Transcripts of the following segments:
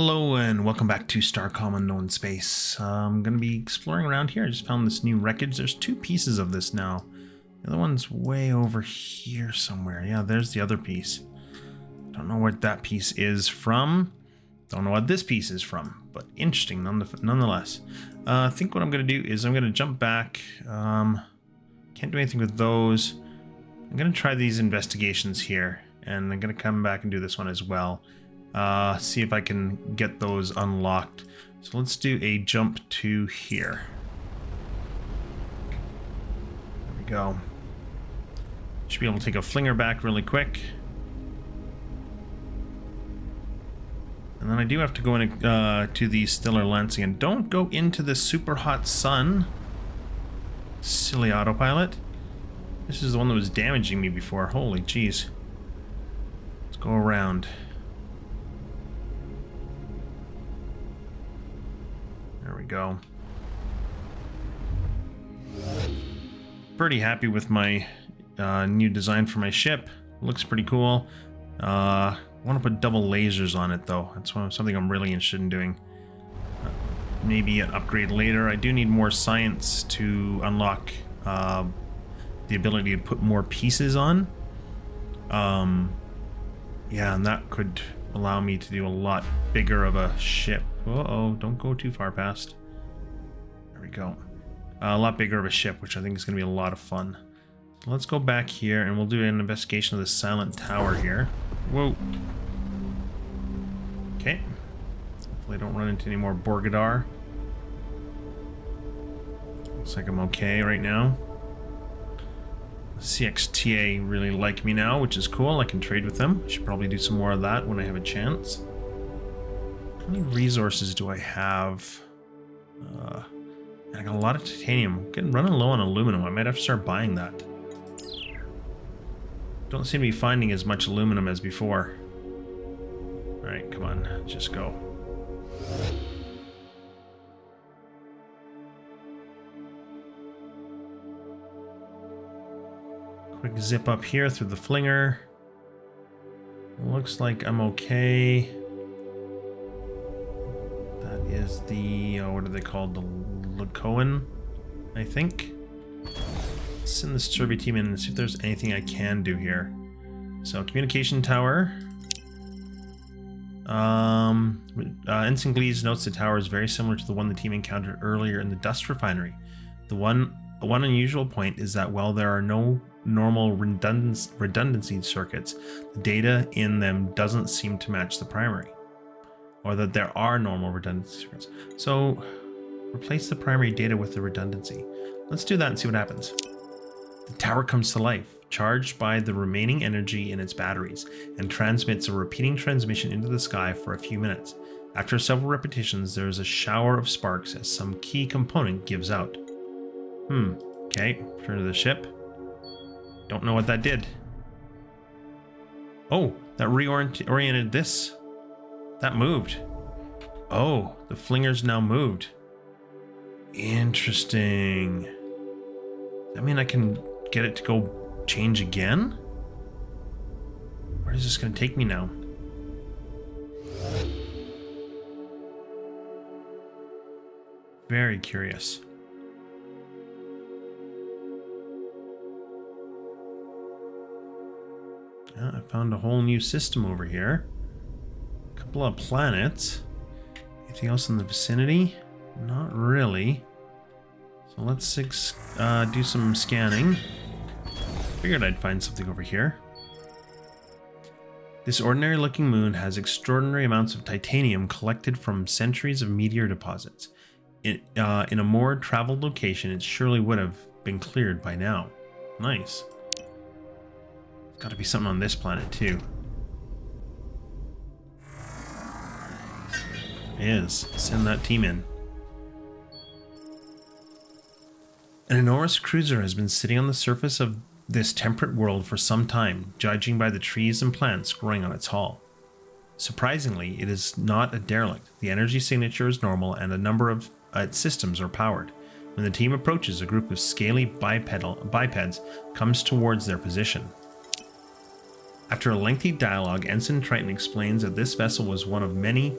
Hello and welcome back to Starcom Unknown Space. I'm going to be exploring around here. I just found this new wreckage. There's two pieces of this now. The other one's way over here somewhere. Yeah, there's the other piece. Don't know what that piece is from. Don't know what this piece is from, but interesting nonetheless. I think what I'm going to do is I'm going to jump back. Can't do anything with those. I'm going to try these investigations here, and I'm going to come back and do this one as well. See if I can get those unlocked. So let's do a jump to here. There we go. Should be able to take a flinger back really quick. And then I do have to go in to the stellar lancing. And don't go into the super hot sun. Silly autopilot. This is the one that was damaging me before. Holy jeez. Let's go around. There we go. Pretty happy with my new design for my ship. Looks pretty cool. I want to put double lasers on it though. That's something I'm really interested in doing. Maybe an upgrade later. I do need more science to unlock the ability to put more pieces on. Yeah, and that could allow me to do a lot bigger of a ship. Uh-oh, don't go too far past. There we go. A lot bigger of a ship, which I think is going to be a lot of fun. So let's go back here and we'll do an investigation of the silent tower here. Whoa. Okay. Hopefully I don't run into any more Borgadar. Looks like I'm okay right now. CXTA really like me now, which is cool. I can trade with them. Should probably do some more of that when I have a chance. How many resources do I have? I got a lot of titanium. I'm getting running low on aluminum. I might have to start buying that. Don't seem to be finding as much aluminum as before. Alright, come on. Just go. Quick zip up here through the flinger. Looks like I'm okay. That is the, what are they called? The Lacoan, I think. Let's send the survey team in and see if there's anything I can do here. So, communication tower. Ensign Glees notes the tower is very similar to the one the team encountered earlier in the dust refinery. The one unusual point is that while there are no normal redundancy circuits, the data in them doesn't seem to match the primary. Or that there are normal redundancy circuits. So, replace the primary data with the redundancy. Let's do that and see what happens. The tower comes to life, charged by the remaining energy in its batteries, and transmits a repeating transmission into the sky for a few minutes. After several repetitions, there is a shower of sparks as some key component gives out. Okay, return to the ship. Don't know what that did. Oh, that reoriented this. That moved. Oh, the flinger's now moved. Interesting. Does that mean I can get it to go change again? Where is this going to take me now? Very curious. I found a whole new system over here. A couple of planets. Anything else in the vicinity? Not really. So let's do some scanning. Figured I'd find something over here. This ordinary looking moon has extraordinary amounts of titanium collected from centuries of meteor deposits. In a more traveled location, it surely would have been cleared by now. Nice. Got to be something on this planet too. Is. Send that team in. An enormous cruiser has been sitting on the surface of this temperate world for some time, judging by the trees and plants growing on its hull. Surprisingly, it is not a derelict. The energy signature is normal and a number of its systems are powered. When the team approaches, a group of scaly bipeds comes towards their position. After a lengthy dialogue, Ensign Triton explains that this vessel was one of many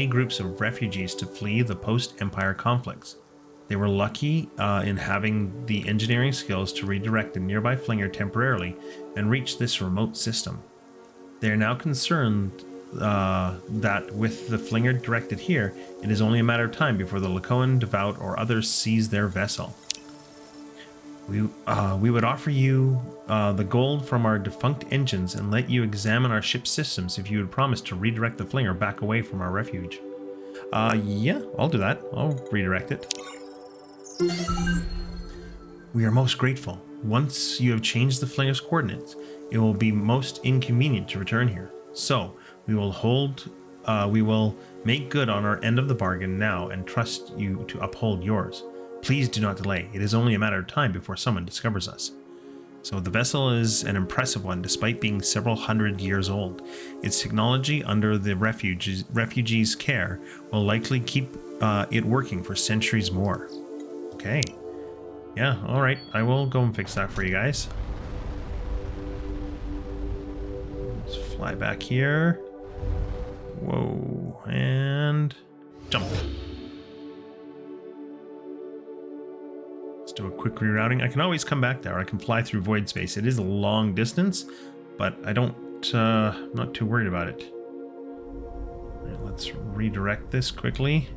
groups of refugees to flee the post-Empire conflicts. They were lucky in having the engineering skills to redirect a nearby flinger temporarily and reach this remote system. They are now concerned that with the flinger directed here, it is only a matter of time before the Lakoan, Devout, or others seize their vessel. We would offer you the gold from our defunct engines and let you examine our ship's systems if you would promise to redirect the flinger back away from our refuge. Yeah, I'll do that. I'll redirect it. We are most grateful. Once you have changed the flinger's coordinates, it will be most inconvenient to return here. So, we will make good on our end of the bargain now and trust you to uphold yours. Please do not delay. It is only a matter of time before someone discovers us. So the vessel is an impressive one despite being several hundred years old. Its technology under the refugees' care will likely keep it working for centuries more. Okay. Yeah, alright. I will go and fix that for you guys. Let's fly back here. Whoa. And jump. Let's do a quick rerouting. I can always come back there. I can fly through void space. It is a long distance, but I don't, I'm not too worried about it. All right, let's redirect this quickly.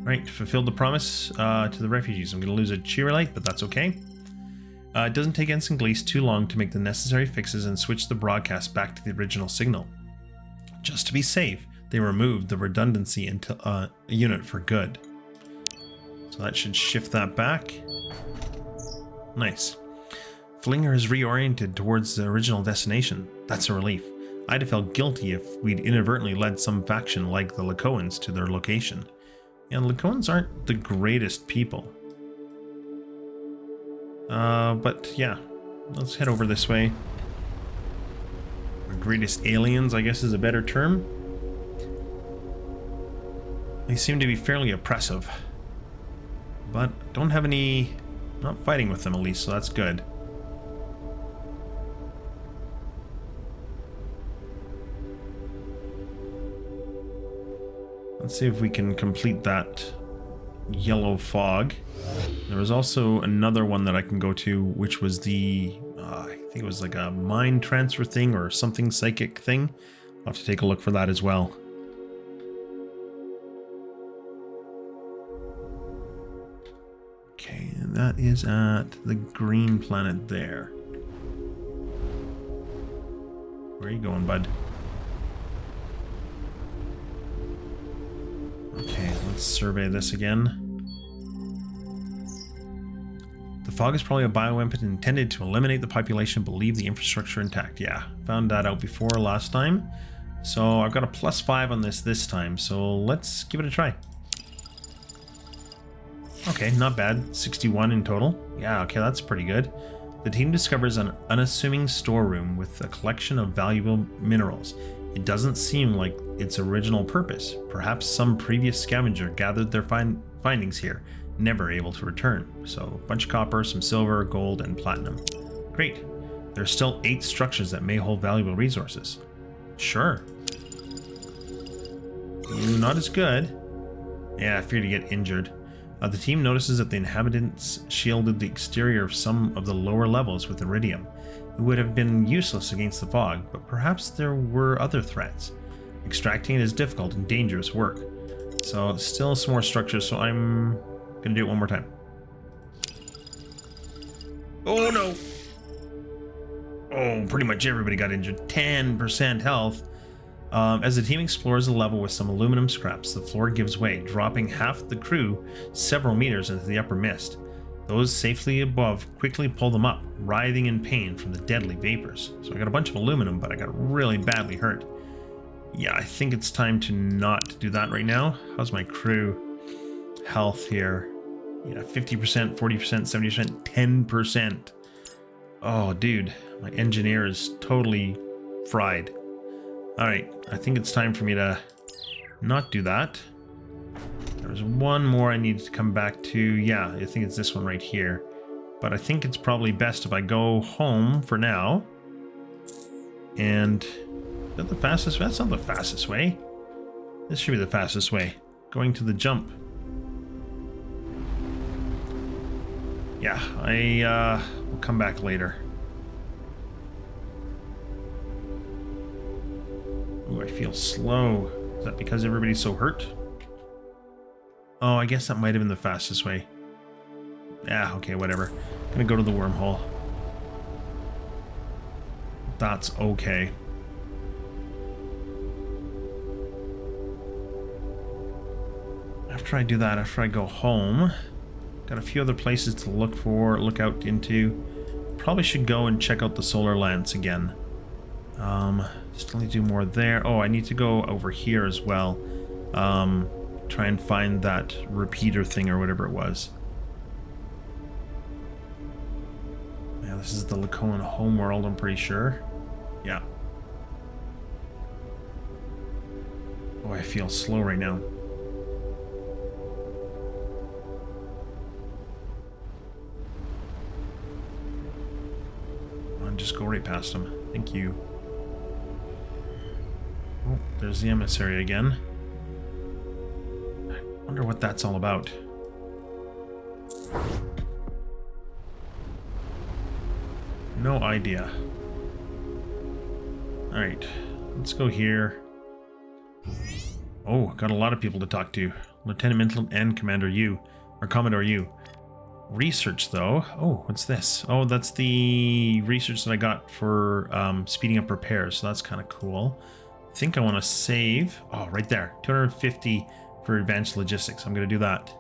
Right, fulfilled the promise to the refugees. I'm going to lose a cheery light, but that's okay. It doesn't take Ensign Glees too long to make the necessary fixes and switch the broadcast back to the original signal. Just to be safe, they removed the redundancy into a unit for good. So that should shift that back. Nice. Flinger is reoriented towards the original destination. That's a relief. I'd have felt guilty if we'd inadvertently led some faction like the Lakoans to their location. And Lakoans aren't the greatest people. But yeah, let's head over this way. The greatest aliens, I guess, is a better term. They seem to be fairly oppressive. But don't have any... not fighting with them at least, so that's good. Let's see if we can complete that yellow fog. There was also another one that I can go to, which was the... I think it was like a mind transfer thing or something psychic thing. I'll have to take a look for that as well. Okay, that is at the green planet there. Where are you going, bud? Okay, let's survey this again. The fog is probably a bioweapon intended to eliminate the population but leave the infrastructure intact. Yeah, found that out before last time. So I've got a +5 on this time, so let's give it a try. Okay, not bad. 61 in total. Yeah, okay, that's pretty good. The team discovers an unassuming storeroom with a collection of valuable minerals. It doesn't seem like its original purpose. Perhaps some previous scavenger gathered their findings here, never able to return. So a bunch of copper, some silver, gold, and platinum. Great. There are still 8 structures that may hold valuable resources. Sure. Ooh, not as good. Yeah, I feared to get injured. The team notices that the inhabitants shielded the exterior of some of the lower levels with iridium. It would have been useless against the fog, but perhaps there were other threats. Extracting it is difficult and dangerous work. So still some more structures, so I'm gonna do it one more time. Oh no! Oh, pretty much everybody got injured. 10% health. As the team explores the level with some aluminum scraps, the floor gives way, dropping half the crew several meters into the upper mist. Those safely above quickly pull them up, writhing in pain from the deadly vapors. So I got a bunch of aluminum, but I got really badly hurt. Yeah, I think it's time to not do that right now. How's my crew health here? Yeah, 50%, 40%, 70%, 10%. Oh, dude, my engineer is totally fried. Alright, I think it's time for me to not do that. There's one more I need to come back to. Yeah, I think it's this one right here. But I think it's probably best if I go home for now. And is that the fastest? That's not the fastest way. This should be the fastest way. Going to the jump. Yeah, I will come back later. Ooh, I feel slow. Is that because everybody's so hurt? Oh, I guess that might have been the fastest way. Yeah, okay, whatever. Gonna go to the wormhole. That's okay. After I do that, after I go home, got a few other places to look out into. Probably should go and check out the solar lance again. Still need to do more there. Oh, I need to go over here as well. Try and find that repeater thing or whatever it was. Yeah, this is the Lacoan homeworld, I'm pretty sure. Yeah. Oh, I feel slow right now. I'll just go right past him. Thank you. Oh, there's the emissary again. I wonder what that's all about. No idea. Alright, let's go here. Oh, got a lot of people to talk to. Lieutenant Mental and Commander U. Or Commodore U. Research, though. Oh, what's this? Oh, that's the research that I got for speeding up repairs. So that's kind of cool. I think I want to save. Oh, right there. 250 for advanced logistics. I'm going to do that.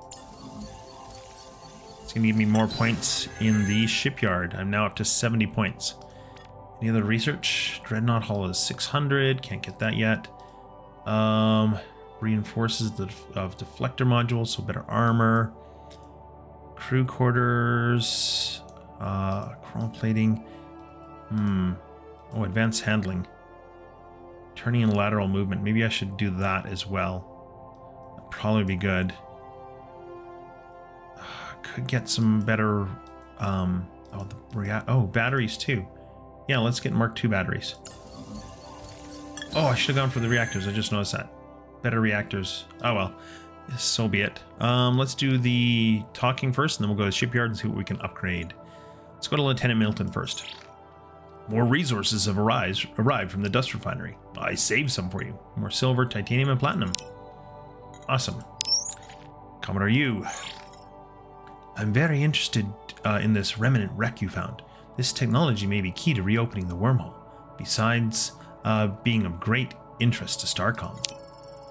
It's going to give me more points in the shipyard. I'm now up to 70 points. Any other research? Dreadnought Hull is 600. Can't get that yet. Reinforces the deflector module, so better armor. Crew quarters. Chrome plating. Oh, advanced handling. Turning and lateral movement. Maybe I should do that as well. That'd probably be good. Could get some better. Batteries too. Yeah, let's get Mark II batteries. Oh, I should have gone for the reactors. I just noticed that. Better reactors. Oh well. So be it. Let's do the talking first, and then we'll go to the shipyard and see what we can upgrade. Let's go to Lieutenant Milton first. More resources have arrived from the dust refinery. I saved some for you. More silver, titanium, and platinum. Awesome. Commodore U. I'm very interested in this remnant wreck you found. This technology may be key to reopening the wormhole, besides being of great interest to Starcom.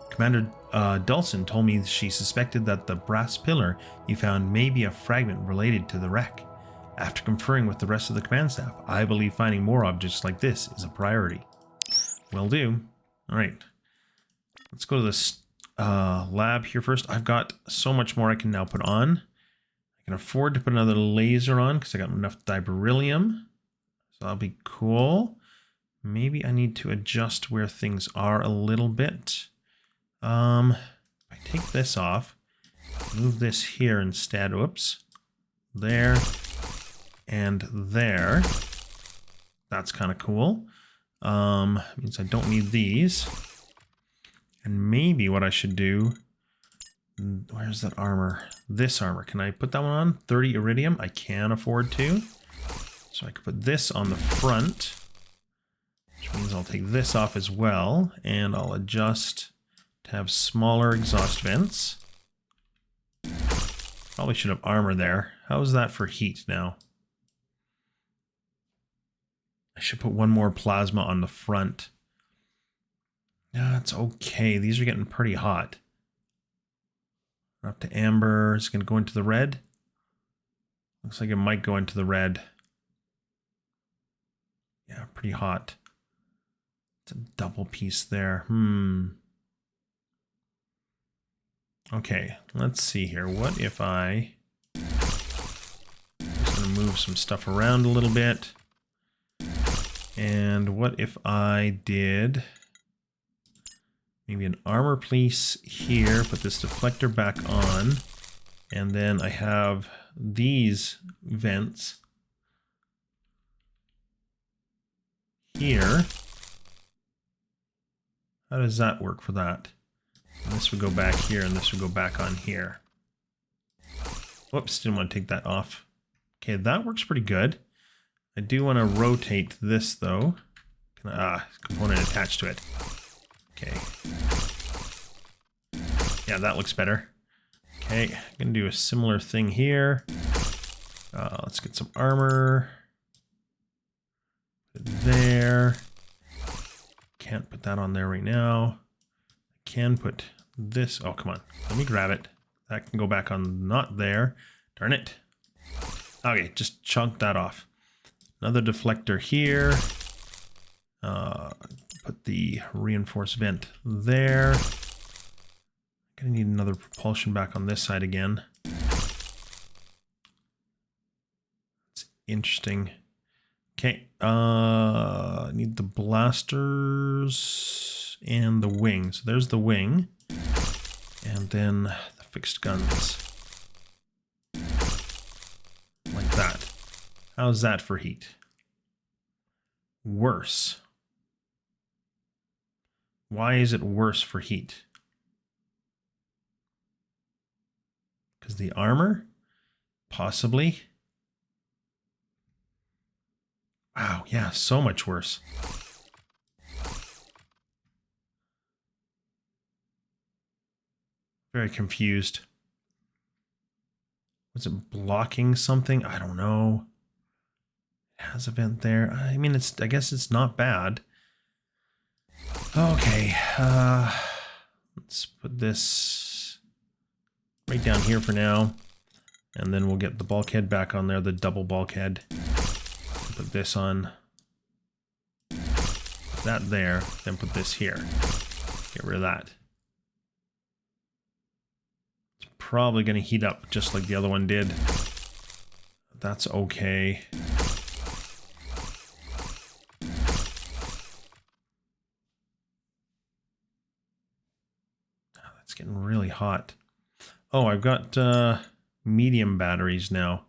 Commander Dulcin told me she suspected that the brass pillar you found may be a fragment related to the wreck. After conferring with the rest of the command staff, I believe finding more objects like this is a priority. Will do. Alright. Let's go to this lab here first. I've got so much more I can now put on. I can afford to put another laser on because I got enough beryllium. So that'll be cool. Maybe I need to adjust where things are a little bit. If I take this off, move this here instead. Whoops. There. And there. That's kind of cool. Means I don't need these. And maybe what I should do... Where's that armor? This armor. Can I put that one on? 30 iridium? I can afford to. So I could put this on the front. Which means I'll take this off as well. And I'll adjust to have smaller exhaust vents. Probably should have armor there. How's that for heat now? I should put one more plasma on the front. That's okay. These are getting pretty hot. Up to amber. It's going to go into the red. Looks like it might go into the red. Yeah, pretty hot. It's a double piece there. Okay, let's see here. What if I... I'm just going to move some stuff around a little bit. And what if I did... maybe an armor piece here, put this deflector back on, and then I have these vents here. How does that work for that? And this would go back here, and this would go back on here. Whoops, didn't want to take that off. Okay, that works pretty good. I do want to rotate this, though. Component attached to it. Okay. Yeah, that looks better. Okay, I'm going to do a similar thing here. Let's get some armor. Put it there. Can't put that on there right now. I can put this. Oh, come on. Let me grab it. That can go back on not there. Darn it. Okay, just chunk that off. Another deflector here. Put the reinforced vent there. Gonna need another propulsion back on this side again. It's interesting. Okay, need the blasters and the wing. So there's the wing. And then the fixed guns. Like that. How's that for heat? Worse. Why is it worse for heat? Because the armor? Possibly. Wow, yeah, so much worse. Very confused. Was it blocking something? I don't know. It has a vent there. I mean, I guess it's not bad. Okay, let's put this right down here for now. And then we'll get the bulkhead back on there, the double bulkhead. Put this on. Put that there, then put this here. Get rid of that. It's probably going to heat up just like the other one did. That's okay. It's getting really hot. Oh, I've got medium batteries now.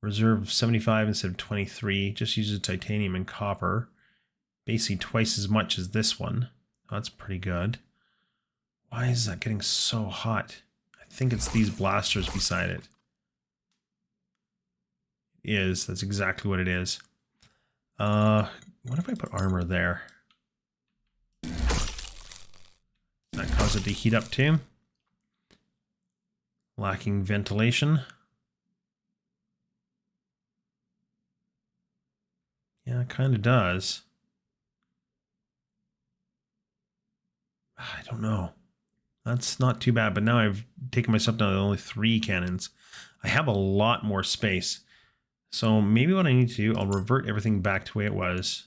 Reserve 75 instead of 23. Just uses titanium and copper. Basically twice as much as this one. Oh, that's pretty good. Why is that getting so hot? I think it's these blasters beside it. That's exactly what it is. What if I put armor there? Does that cause it to heat up too? Lacking ventilation. Yeah, it kind of does. I don't know. That's not too bad, but now I've taken myself down to only 3 cannons. I have a lot more space. So maybe what I need to do, I'll revert everything back to the way it was.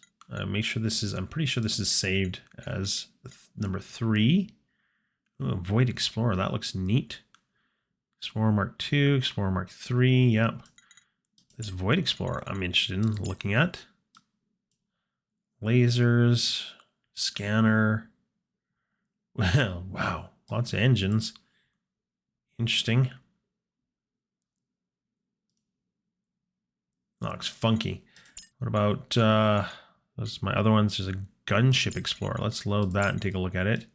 Make sure this is, I'm pretty sure this is saved as number 3. Ooh, Void Explorer, that looks neat. Explorer Mark II, Explorer Mark III, yep. This Void Explorer I'm interested in looking at. Lasers, scanner. Well, wow, lots of engines. Interesting. That looks funky. What about those my other ones? There's a gunship explorer. Let's load that and take a look at it.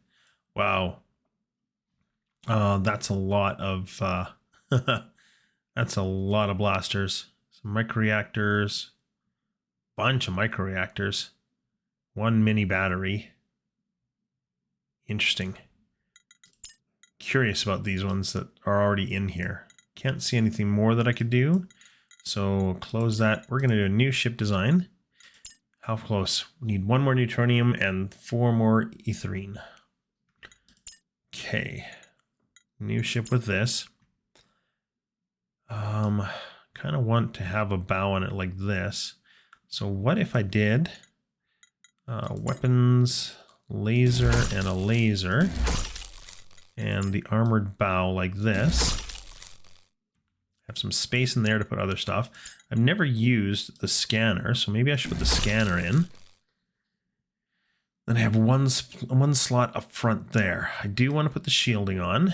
Wow. That's a lot of that's a lot of blasters. Some microreactors. Bunch of microreactors. 1 mini battery. Interesting. Curious about these ones that are already in here. Can't see anything more that I could do. So close that. We're going to do a new ship design. How close? We need 1 more neutronium and 4 more ethylene. Okay. New ship with this. Kind of want to have a bow on it like this. So what if I did weapons, laser, and a laser, and the armored bow like this. Have some space in there to put other stuff. I've never used the scanner, so maybe I should put the scanner in. Then I have one slot up front there. I do want to put the shielding on,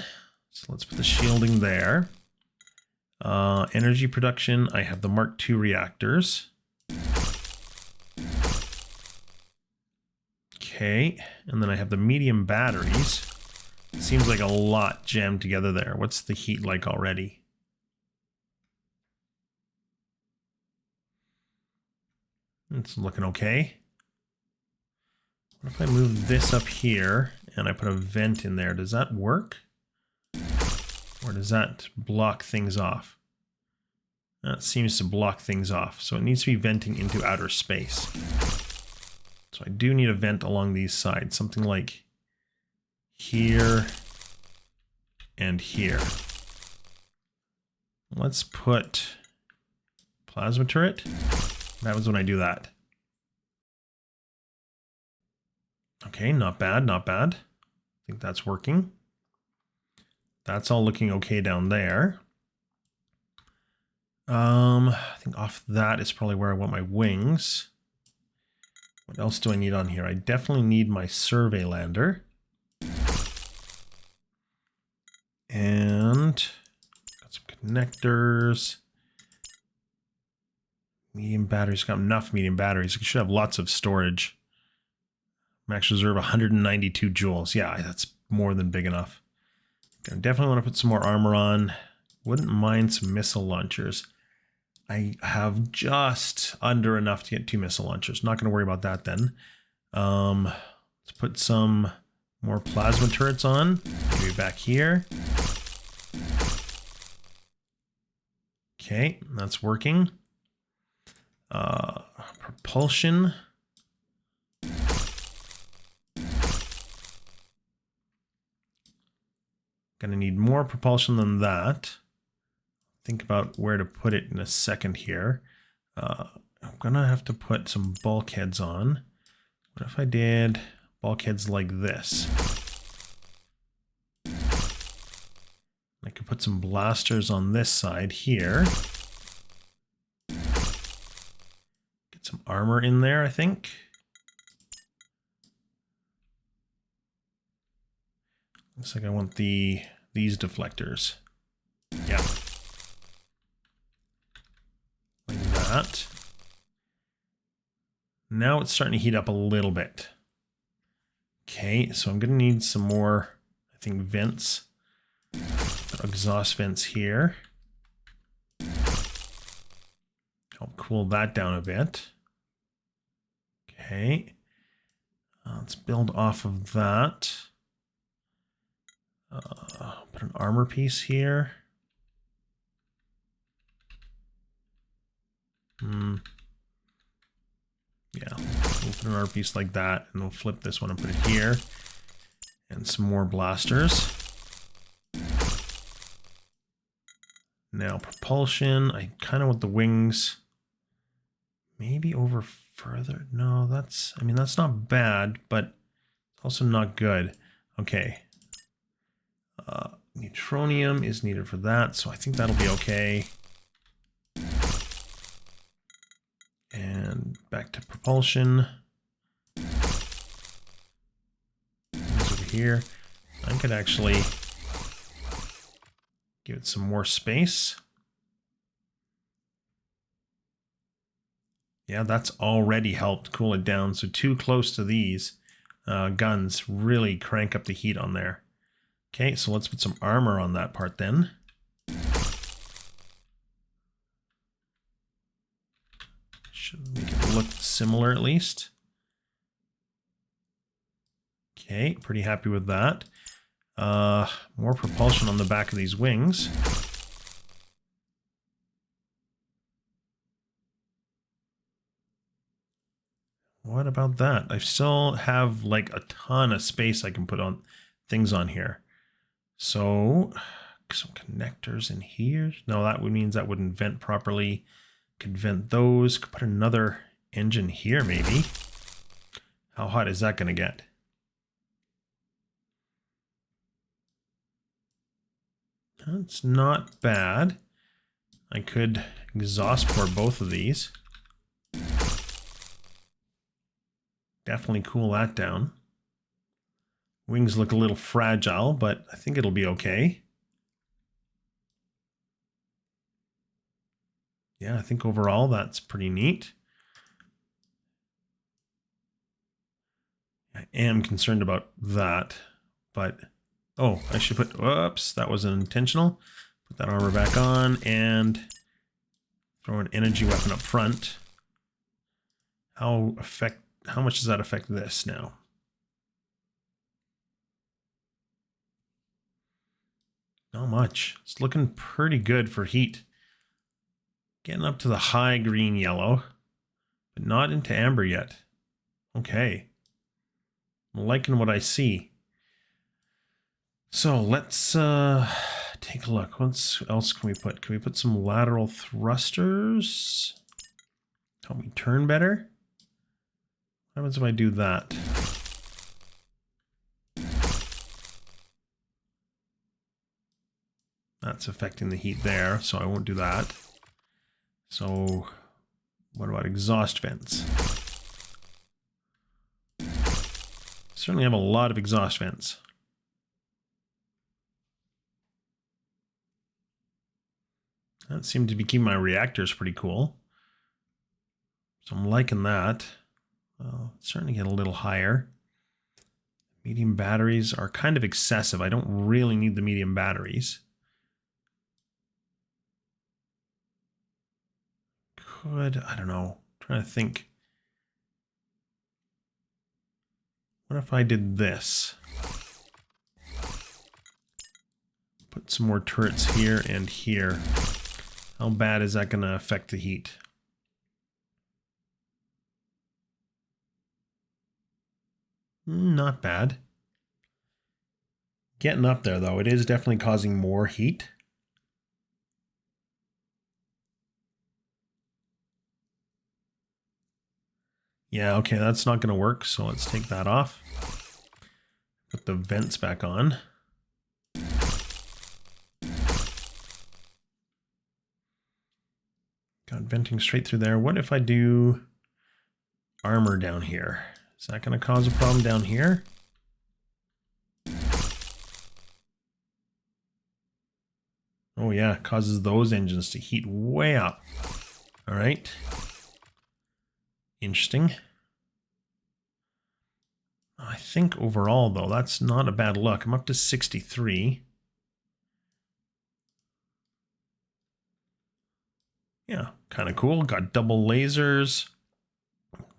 so let's put the shielding there. Energy production, I have the Mark II reactors. Okay, and then I have the medium batteries. Seems like a lot jammed together there. What's the heat like already? It's looking okay. What if I move this up here and I put a vent in there? Does that work? Or does that block things off? That seems to block things off. So it needs to be venting into outer space. So I do need a vent along these sides. Something like here and here. Let's put plasma turret. What happens when I do that? Okay, not bad, not bad. I think that's working. That's all looking okay down there. I think off that is probably where I want my wings. What else do I need on here? I definitely need my survey lander. And got some connectors. Medium batteries, got enough medium batteries. We should have lots of storage. Max reserve 192 joules. Yeah, that's more than big enough. I definitely want to put some more armor on. Wouldn't mind some missile launchers. I have just under enough to get 2 missile launchers. Not going to worry about that then. Let's put some more plasma turrets on. Maybe back here. Okay, that's working. Propulsion. Gonna need more propulsion than that. Think about where to put it in a second here. I'm gonna have to put some bulkheads on. What if I did bulkheads like this? I could put some blasters on this side here. Get some armor in there, I think. Looks like I want these deflectors. Yeah. Like that. Now it's starting to heat up a little bit. Okay, so I'm gonna need some more, I think, vents. Exhaust vents here. Help cool that down a bit. Okay. Let's build off of that. Put an armor piece here. Yeah, we'll put an armor piece like that, and we'll flip this one and put it here. And some more blasters. Now propulsion. I kind of want the wings maybe over further. No, that's not bad, but also not good. Okay. Neutronium is needed for that, so I think that'll be okay. And back to propulsion. Over here. I could actually give it some more space. Yeah, that's already helped cool it down. So too close to these guns really crank up the heat on there. Okay, so let's put some armor on that part then. Should make it look similar at least. Okay, pretty happy with that. More propulsion on the back of these wings. What about that? I still have like a ton of space I can put on things on here. So some connectors in here. No, that means that wouldn't vent properly. Could vent those. Could put another engine here maybe. How hot is that going to get? That's not bad. I could exhaust pour both of these. Definitely cool that down. Wings look a little fragile, but I think it'll be okay. yeah, I think overall that's pretty neat. I am concerned about that, but oh, I should put, whoops, that wasn't intentional. Put that armor back on and throw an energy weapon up front. How much does that affect this now? Not much. It's looking pretty good for heat. Getting up to the high green yellow, but not into amber yet. Okay. I'm liking what I see. So let's take a look. What else can we put? Can we put some lateral thrusters? Help me turn better? What happens if I do that? That's affecting the heat there, so I won't do that. So what about exhaust vents? Certainly have a lot of exhaust vents. That seemed to be keeping my reactors pretty cool. So I'm liking that. It's starting to get a little higher. Medium batteries are kind of excessive. I don't really need the medium batteries. I don't know. I'm trying to think. What if I did this? Put some more turrets here and here. How bad is that going to affect the heat? Not bad. Getting up there, though. It is definitely causing more heat. Yeah, okay, that's not going to work, so let's take that off. Put the vents back on. Got venting straight through there. What if I do armor down here? Is that going to cause a problem down here? Oh yeah, it causes those engines to heat way up. All right. Interesting. I think overall, though, that's not a bad look. I'm up to 63. Yeah, kind of cool. Got double lasers.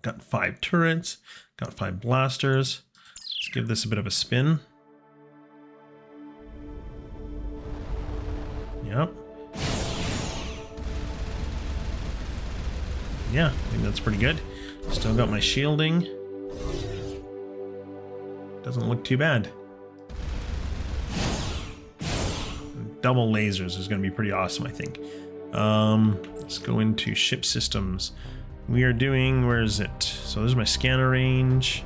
Got 5 turrets. Got 5 blasters. Let's give this a bit of a spin. Yep. Yeah, I think that's pretty good. Still got my shielding. Doesn't look too bad. Double lasers is going to be pretty awesome, I think. Let's go into ship systems. We are doing, where is it? So there's my scanner range.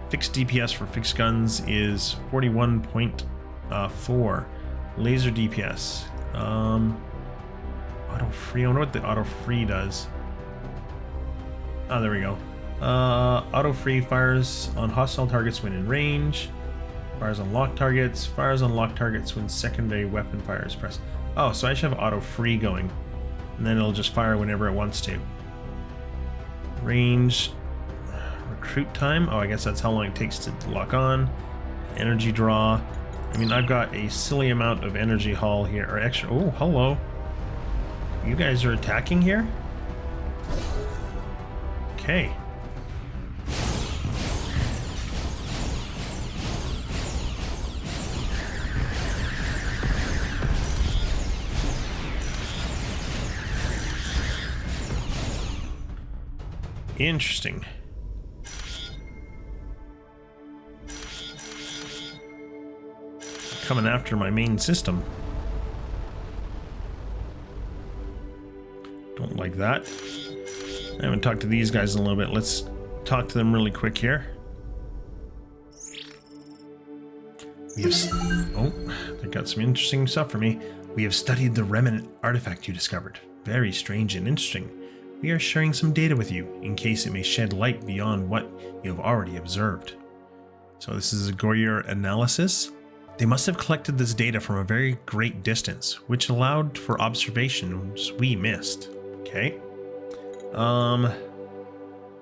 Fixed DPS for fixed guns is 41.4. Laser DPS. Auto free. I wonder what the auto free does. Oh, there we go. Auto free fires on hostile targets when in range. Fires on locked targets. Fires on locked targets when secondary weapon fire is pressed. Oh, so I should have auto free going. And then it'll just fire whenever it wants to. Range. Recruit time. Oh, I guess that's how long it takes to lock on. Energy draw. I mean, I've got a silly amount of energy haul here. Or extra. Oh, hello. You guys are attacking here? Okay. Interesting. Coming after my main system. Don't like that. I haven't talked to these guys in a little bit. Let's talk to them really quick here. We have... Oh, they got some interesting stuff for me. We have studied the remnant artifact you discovered. Very strange and interesting. We are sharing some data with you, in case it may shed light beyond what you have already observed. So this is a Goyer analysis. They must have collected this data from a very great distance, which allowed for observations we missed. Okay.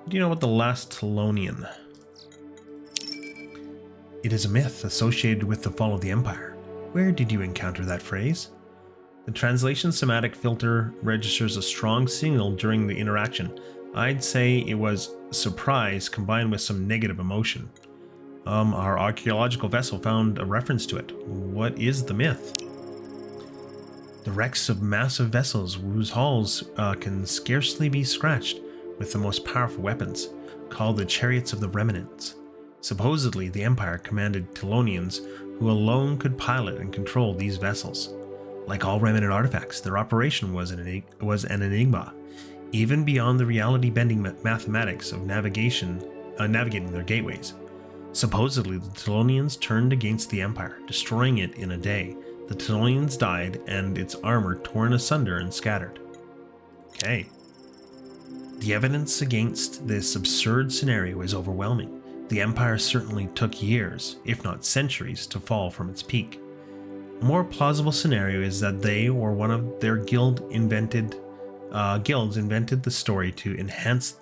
Do you know about the last Telonian? It is a myth associated with the fall of the Empire. Where did you encounter that phrase? The translation semantic filter registers a strong signal during the interaction. I'd say it was surprise combined with some negative emotion. Our archaeological vessel found a reference to it. What is the myth? The wrecks of massive vessels whose hulls can scarcely be scratched with the most powerful weapons, called the chariots of the remnants. Supposedly, the Empire commanded Telonians who alone could pilot and control these vessels. Like all remnant artifacts, their operation was an enigma, even beyond the reality-bending mathematics of navigating their gateways. Supposedly, the Telonians turned against the Empire, destroying it in a day. The Telonians died, and its armor torn asunder and scattered. Okay. The evidence against this absurd scenario is overwhelming. The Empire certainly took years, if not centuries, to fall from its peak. A more plausible scenario is that they or one of their guilds invented the story to enhance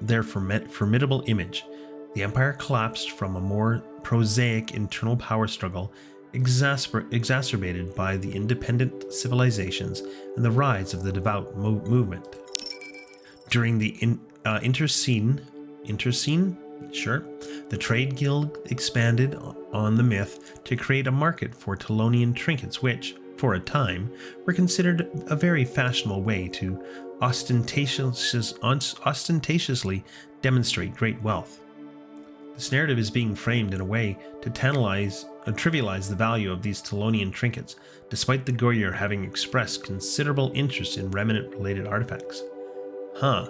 their formidable image. The Empire collapsed from a more prosaic internal power struggle exacerbated by the independent civilizations and the rise of the devout movement. During the intercene, sure, the trade guild expanded on the myth to create a market for Telonian trinkets which, for a time, were considered a very fashionable way to ostentatiously demonstrate great wealth. This narrative is being framed in a way to trivialize the value of these Telonian trinkets, despite the Goryeo having expressed considerable interest in remnant-related artifacts. Huh.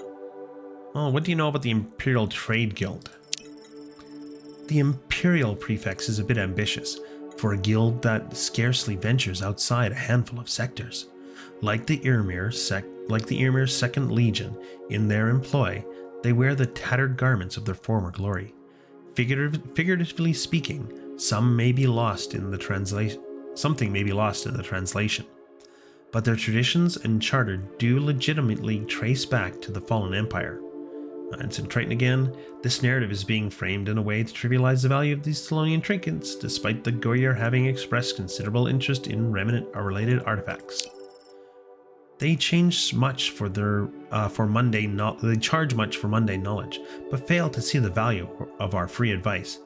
Well, what do you know about the Imperial Trade Guild? The Imperial prefix is a bit ambitious for a guild that scarcely ventures outside a handful of sectors. Like the Yrmir's Second Legion in their employ, they wear the tattered garments of their former glory. Figuratively speaking, something may be lost in the translation, but their traditions and charter do legitimately trace back to the fallen empire. Ensign Triton again. This narrative is being framed in a way to trivialize the value of these Telonian trinkets, despite the Goryeo having expressed considerable interest in remnant or related artifacts. They charge much for mundane knowledge, but fail to see the value of our free advice.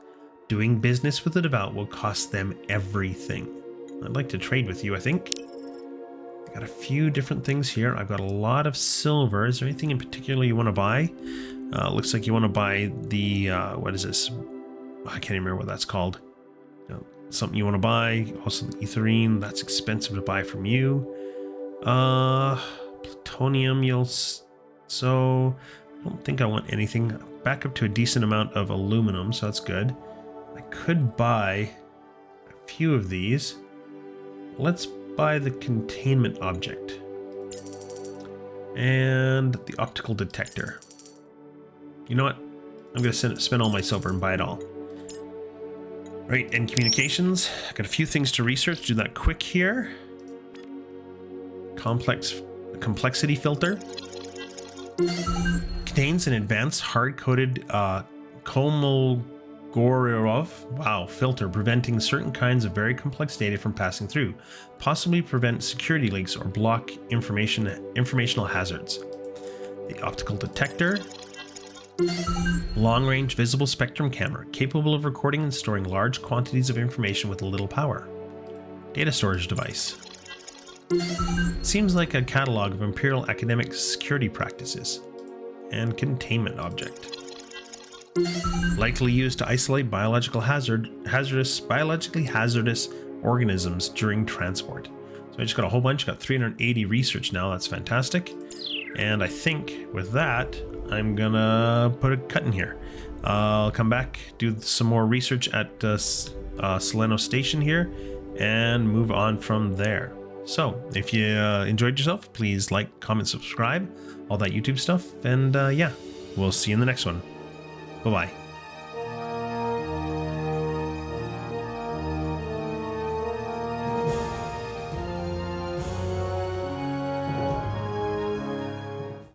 Doing business with the devout will cost them everything. I'd like to trade with you, I think. I got a few different things here. I've got a lot of silver. Is there anything in particular you want to buy? Looks like you want to buy the, what is this? I can't even remember what that's called. Something you want to buy. Also the etherine. That's expensive to buy from you. Plutonium, so I don't think I want anything. Back up to a decent amount of aluminum, so that's good. I could buy a few of these. Let's buy the containment object and the optical detector. You know what? I'm going to spend all my silver and buy it all. Right, and communications. I've got a few things to research. Do that quick here. Complexity filter. Contains an advanced hard-coded Kolmogorov filter preventing certain kinds of very complex data from passing through, possibly prevent security leaks or block informational hazards. The optical detector. Long-range visible spectrum camera, capable of recording and storing large quantities of information with little power. Data storage device. Seems like a catalog of Imperial academic security practices. And containment object. Likely used to isolate biologically hazardous organisms during transport. So I just got a whole bunch. Got 380 research now. That's fantastic. And I think with that, I'm gonna put a cut in here. I'll come back, do some more research at Soleno Station here, and move on from there. So if you enjoyed yourself, please like, comment, subscribe, all that YouTube stuff. And yeah, we'll see you in the next one. Bye-bye.